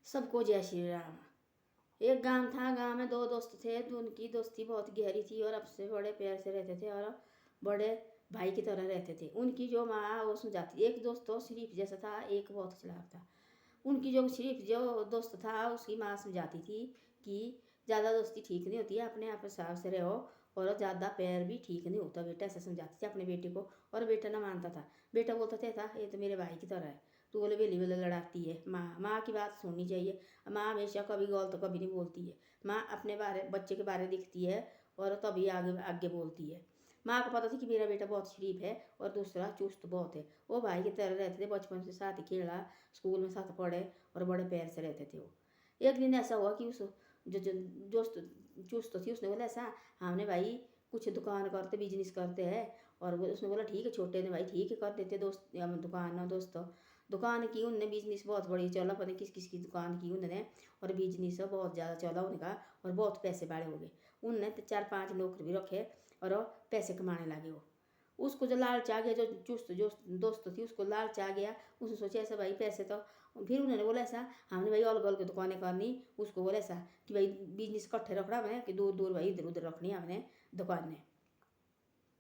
सबको जय श्री राम। एक गांव था, गांव में दो दोस्त थे। तो उनकी दोस्ती बहुत गहरी थी और आपसे बड़े प्यार से रहते थे और बड़े भाई की तरह रहते थे। उनकी जो माँ वो समझाती, एक दोस्त तो शरीफ जैसा था, एक बहुत चालाक था। उनकी जो शरीफ जो दोस्त था उसकी माँ समझाती थी कि ज़्यादा दोस्ती ठीक नहीं होती है, अपने आप हिसाब से रहो और ज़्यादा प्यार भी ठीक नहीं होता बेटा, ऐसा समझाती थी अपने बेटे को। और बेटा ना मानता था। बेटा बोलता था ये तो मेरे भाई की तरह है, तू बोले बेली बोले लड़ाती है। माँ की बात सुननी चाहिए। माँ हमेशा कभी गलत तो कभी नहीं बोलती है। माँ अपने बारे बच्चे के बारे दिखती है और तभी आगे आगे बोलती है। माँ को पता था कि मेरा बेटा बहुत शरीफ है और दूसरा चुस्त बहुत है। वो भाई की तरह रहते थे, बचपन से साथ ही खेला, स्कूल में साथ पढ़े और बड़े प्यार से रहते थे वो। एक दिन ऐसा हुआ कि उस जो दोस्त चुस्त थी उसने बोला ऐसा, हमने भाई कुछ दुकान करते बिजनेस करते हैं। और उसने बोला ठीक है छोटे ने, भाई ठीक है कर देते दोस्त, हम दुकान ना दोस्तों। दुकान की उनने, बिजनेस बहुत बड़ी चला, पता नहीं किस किस की दुकान की उन्होंने। और बिजनेस बहुत ज़्यादा चला उनका और बहुत पैसे बड़े हो गए। उनने 4-5 नौकर भी रखे और पैसे कमाने लगे वो। उसको जो लालच आ गया, जो चुस्त जो दोस्त थी उसको लालच आ गया। उसने सोचा ऐसा भाई पैसे तो, फिर उन्होंने बोला ऐसा, हमने भाई अलग अलग दुकानें करनी। उसको बोला ऐसा कि भाई बिजनेस इकट्ठे रखना हमने, कि दूर दूर भाई इधर उधर रखनी हमने दुकानें।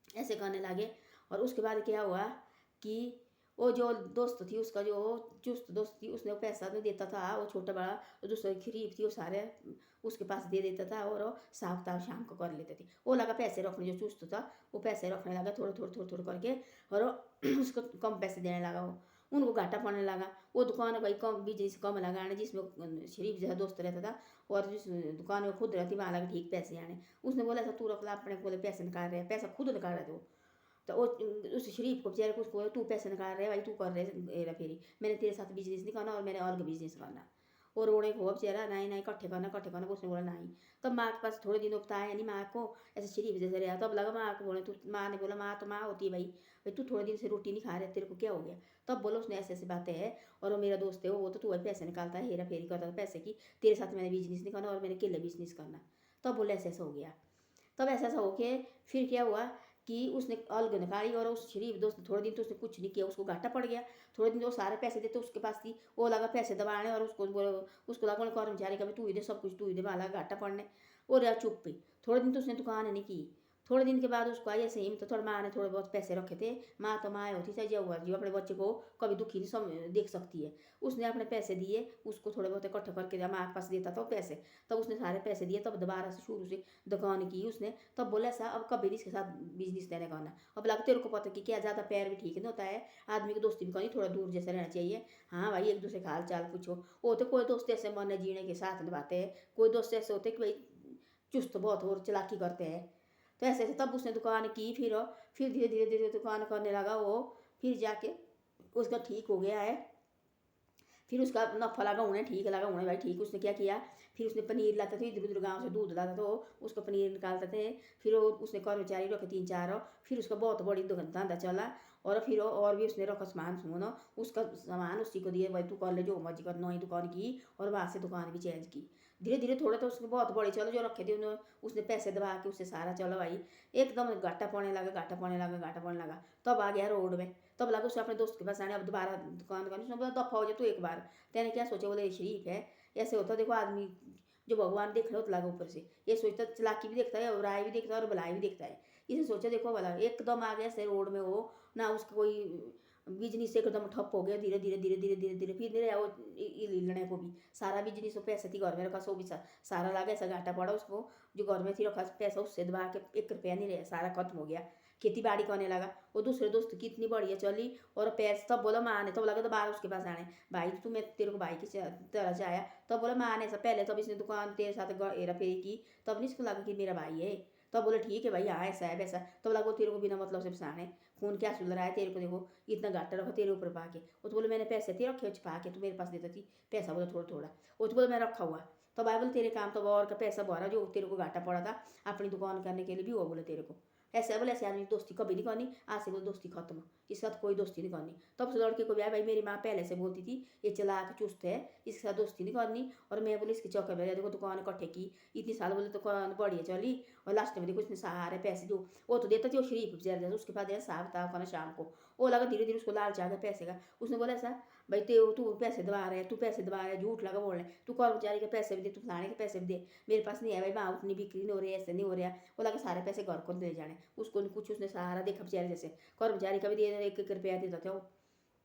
ऐसे करने लगे। और उसके बाद क्या हुआ कि वो जो दोस्त थी उसका, जो चुस्त दोस्त थी, उसने वो पैसा तो देता था, वो छोटा बड़ा जो दूसरी खरीब थी वो सारे उसके पास दे देता था और वो साफ ताफ शाम को कर लेते थे। वो लगा पैसे रखने, जो चुस्त था वो पैसे रखने लगा थोड़े थोड़े थोड़े थोड़े करके। और उसको कम पैसे देने लगा वो, उनको घाटा पड़ने लगा। वो दुकान भाई कम बिजनेस कम लगाने जिसमें शरीफ जैसा दोस्त रहता था, और जिस दुकान में खुद रहती वहाँ लगे ठीक पैसे आने। उसने बोला ऐसा तू रख ला अपने, बोले पैसे निकाल रहे हैं, पैसा खुद निकाल रहे थे वो। तो वो उस शरीफ को बेचारे को उसको, तू पैसे निकाल रहे भाई, तू कर रहे हेरा फेरी, मैंने तेरे साथ बिजनेस नहीं करना और मैंने अलग बिजनेस करना। और रोने को बेचारा, नहीं नहीं इकट्ठे करना इकट्ठे करना। उसने बोला नहीं। तब माँ के पास थोड़े दिनों बताया नहीं माँ को, ऐसे शरीफ जैसे रहा। तब लगा माँ को बोले, तू, माँ ने बोला माँ तो माँ होती है भाई, भाई तू थोड़े दिन से रोटी नहीं खा रहे, तेरे को क्या हो गया। तब बोलो उसने ऐसे ऐसी बातें हैं और वो मेरा दोस्त है, वो तो तू पैसे निकालता है, हेरा फेरी करता था पैसे की, तेरे साथ मैंने बिजनेस नहीं करना और मैंने अकेले बिजनेस करना। तब बोले ऐसे ऐसा हो गया। तब ऐसा ऐसा होके फिर क्या हुआ कि उसने अलग निकाली। और उस शरीफ दोस्त थोड़े दिन तो उसने कुछ नहीं किया, उसको घाटा पड़ गया। थोड़े दिन तो सारे पैसे देते उसके पास थी, वो लगा पैसे दबाने और उसको लगा कर्मचारी का भी तू ही दे, सब कुछ तू ही दे, वाला घाटा पड़ने। और यार चुप पे थोड़े दिन तो उसने दुकान नहीं की। थोड़े दिन के बाद उसको आई ऐसे ही, तो थोड़ा माँ ने थोड़े बहुत पैसे रखे थे। माँ तो माँ होती, चाहे जो हुआ जो अपने बच्चे को कभी दुखी नहीं देख सकती है। उसने अपने पैसे दिए, उसको थोड़े बहुत इकट्ठे करके माँ के पास देता था वो पैसे। तब उसने सारे पैसे दिए, तब दोबारा से शुरू से दुकान की उसने। तब बोला ऐसा अब कभी नहीं इसके साथ बिजनेस देने का होना। अब लगा तेरे को पता कि क्या ज़्यादा प्यार भी ठीक नहीं होता है, आदमी की दोस्ती भी करनी थोड़ा दूर जैसे रहना चाहिए। हाँ भाई एक दूसरे का हाल चाल पूछो। वो तो कोई दोस्त ऐसे मरने जीने के साथ निभाते हैं, कोई दोस्त ऐसे होते कि भाई चुस्त बहुत और चालाकी करते हैं। तो ऐसे ऐसे तब उसने दुकान की। फिर धीरे धीरे धीरे दुकान करने लगा वो। फिर जाके उसका ठीक हो गया है। फिर उसका नफा लगा उन्हें, ठीक लगा उन्हें भाई ठीक। उसने क्या किया, फिर उसने पनीर लाते थे इधर उधर गाँव से, दूध लाता था वो, उसको पनीर निकालते थे। फिर वो उसने कर्मचारी रखे 3-4। फिर उसका बहुत बड़ी धंधा चला। और फिर और भी उसने रखा सामान सुनो, उसका सामान उसी को दिए, भाई तू कर ले जो मर्जी कर, नई दुकान की और वहाँ से दुकान भी चेंज की। धीरे धीरे थोड़े तो उसके बहुत बड़े चलो, जो रखे थे उन्होंने उसने पैसे दबा के उससे सारा चलो भाई। एकदम घाटा पड़ने लगा, घाटा पड़ने लगा, घाटा पड़ने लगा। तब आ गया रोड में। तब लगा उसने अपने दोस्त के पास आने, अब दोबारा दुकान करनी। उसने बोला दफा हो जाए तू एक बार। तेने क्या सोचा, बोले शरीफ है। ऐसे होता देखो आदमी, जो भगवान देख रहे हो तो लगा ऊपर से, ये सोचता चालाकी भी देखता है और बुराई भी देखता है और भलाई भी देखता है। इसे सोचा देखो भला एकदम आ गया ऐसे रोड में वो, ना उसका कोई बिजनेस एकदम ठप हो गया। धीरे धीरे धीरे धीरे धीरे धीरे फिर नहीं रहा वो लीलने को भी। सारा बिजनेस वो पैसे थी घर में रखा, सो भी सारा लगा, ऐसा घाटा पड़ा उसको। जो घर में थी रखा पैसा उससे दबा के 1 रुपया नहीं रहा, सारा खत्म हो गया। खेती बाड़ी करने लगा वो। दूसरे दोस्त की इतनी बढ़िया चली और पैसे, तब बोला माँ ने, तब लगा तो बाहर उसके पास आने, भाई तू मैं तेरे को भाई की तरह से आया। तब बोला माँ ने ऐसा, पहले तब इसने दुकान तेरे साथ हेरा फेरी की, तब नहीं इसको लगा कि मेरा भाई है। तब बोले ठीक है भाई, हाँ ऐसा है वैसा। तब लगा तेरे को बिना मतलब से फसाने, खून क्या सुल रहा है तेरे को, देखो इतना घाटा रखा तेरे ऊपर पा के। वो तो बोले मैंने पैसे थे रखे छुपा के, तू मेरे पास देता थी पैसा, बोला थोड़ा थोड़ा। वो तो बोले मैं रखा हुआ। तो भाई बोले तेरे काम तो और का पैसा भरा जो तेरे को घाटा पड़ा था अपनी दुकान करने के लिए भी, वो बोले तेरे को ऐसे बोले, ऐसे आदमी दोस्ती कभी नहीं करनी, आज से बोले दोस्ती खत्म, इसके साथ कोई दोस्ती नहीं करनी। तब से लड़के को भी आया, भाई मेरी माँ पहले से बोलती थी ये चालाक चुस्त है, इसके साथ दोस्ती नहीं करनी। और मैं बोले इसके चौके में देखो दुकान इकट्ठे की इतनी साल, बोले दुकान बढ़िया चली। और लास्ट में देखो इसने सारे पैसे जो वो तो देता थी, वो शरीफ बेचारा उसके पास देना साहब था करना शाम को, वो लगा धीरे धीरे उसको लालच आ गया पैसे का। उसने बोला ऐसा, भाई तू पैसे दबा रहा है, तू पैसे दबा रहा है, झूठ लगा बोलने, तू कर्मचारी के पैसे भी दे, तू फलाने के पैसे भी दे, मेरे पास नहीं है भाई, वहाँ उतनी बिक्री नहीं हो रही है, ऐसे नहीं हो रहा। वो लगा सारे पैसे घर को ले जाने, उसको नहीं कुछ, उसने सहारा देखा बेचारे, जैसे कर्मचारी का भी दे 1-1 रुपया देता था वो।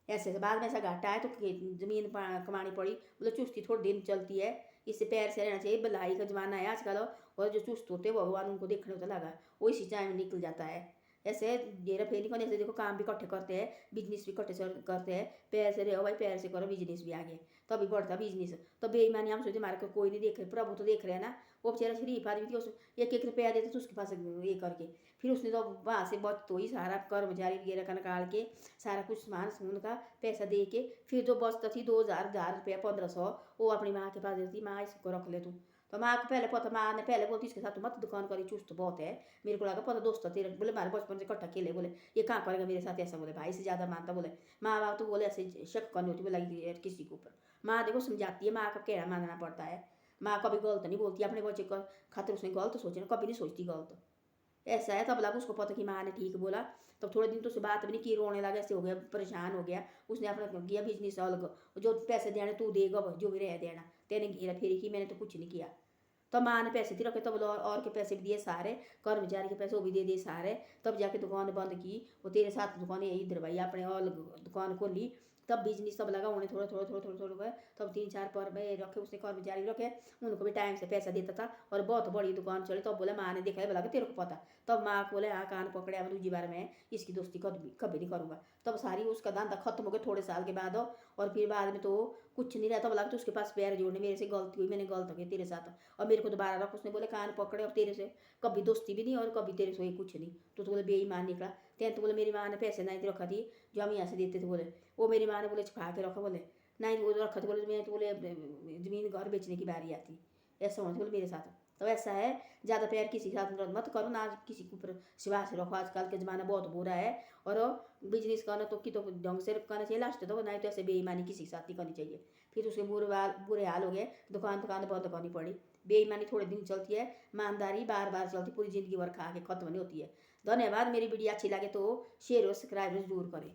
ऐसे से बाद में ऐसा घाटा है तो जमीन कमानी पड़ी, मतलब चुस्ती थोड़ी दिन चलती है, इससे पैर से रहना चाहिए। भलाई का जमाना है आजकल, और जो चुस्त होते हैं भगवान उनको देखने होता लगा, वो इसी टाइम में निकल जाता है। ऐसे हेरा फेरी को ऐसे देखो, काम भी इकट्ठे करते हैं, बिजनेस भी इकट्ठे करते हैं, पैर से रहो भाई, पैर से करो, बिजनेस भी आगे तभी बढ़ता बिजनेस। तो बेईमानी हम सोचते हमारे को कोई नहीं देख रहे, प्रभु तो देख रहे हैं ना। वो बेचारा शरीफ आदमी थी, उस 1-1 रुपया देते तो उसके पास ये करके, फिर उसने तो वहाँ से बचत हुई, सारा कर्मचारी वगैरह का निकाल के सारा कुछ सामान समून का पैसा दे के, फिर जो बचत थी 2000 रुपया 1500, वो अपनी माँ के पास देती, माँ इसको रख ले तू। तो माँ को पहले पता, माँ ने पहले बोलती इसके साथ मत दुकान करी, चुस्त बहुत है। मेरे को लगा पता दोस्त तेरे, बोले हमारे बचपन से इकट्ठा खेले, बोले ये कहाँ करेगा मेरे साथ ऐसा, बोले भाई से ज़्यादा मानता, बोले माँ बाप तो बोले ऐसे शक करनी होती, बोला किसी के ऊपर। माँ देखो समझाती है, माँ का कहना मानना पड़ता है। माँ कभी गलत नहीं बोलती, अपने बच्चे का खातिर उसने गलत सोचे, कभी नहीं सोचती गलत। ऐसा है, तब लगा उसको पता कि माँ ने ठीक बोला। तब थोड़े दिन तो उससे बात भी नहीं की, रोने लगा, ऐसे हो गया, परेशान हो गया। उसने अपना किया बिजनेस अलग, जो पैसे देने तू देगा, जो भी रह देना, तेने घेरा फेरी की, मैंने तो कुछ नहीं किया। तो माँ ने पैसे रखे, तब और के पैसे भी दिए सारे, कर्मचारी के पैसे वो भी दे दिए सारे। तब जाके दुकान बंद की, वो तेरे साथ दुकान इधर भाई अपने और दुकान खोली। तब बिजनेस सब लगा उन्हें, थोड़ा थोड़ा थोड़ा थोड़ा थोड़ा गए। तब 3-4 पर में रखे उसने, कर्मचारी रखे, उनको भी टाइम से पैसा देता था, और बहुत बड़ी दुकान चली। तब बोला माँ ने देखा है, बोला कि तेरे को पता। तब माँ को बोले हाँ, कान पकड़े, अब दूसरी बार मैं इसकी दोस्ती कभी नहीं करूँगा। तब सारी उसका धंधा खत्म हो गया थोड़े साल के बाद। और फिर बाद में तो कुछ नहीं रहता, बोला तो उसके पास पैर जोड़ने, मेरे से गलती हुई, मैंने गलत हो गया तेरे साथ, और मेरे को दोबारा रख। उसने बोले कान पकड़े, अब तेरे से कभी दोस्ती भी नहीं, और कभी तेरे से कुछ नहीं। तो बोले बेईमान निकला। तेन तो बोले मेरी माँ ने पैसे नहीं रखा थी, जो हम यहाँ से देते थे, बोले वो मेरी माँ ने बोले छुपा के रखा, बोले नहीं वो रखा थे, बोले मैं तो बोले जमीन घर बेचने की बारी आती, ऐसा होना बोले मेरे साथ। तो ऐसा है, ज़्यादा प्यार किसी के साथ मत करो ना, किसी के ऊपर विश्वास रखो, आजकल के ज़माना बहुत बुरा है। और बिजनेस करना तो कि तो ढंग से करना चाहिए, लास्ट तो नहीं तो ऐसे बेईमानी किसी के साथ नहीं करनी चाहिए। फिर उसके बुरे हाल हो गए, दुकान बंद करनी पड़ी। बेईमानी थोड़े दिन चलती है, ईमानदारी बार बार चलती, पूरी ज़िंदगी भर खा के खत्म नहीं होती है। धन्यवाद। मेरी वीडियो अच्छी लगे तो शेयर और सब्सक्राइब जरूर करें।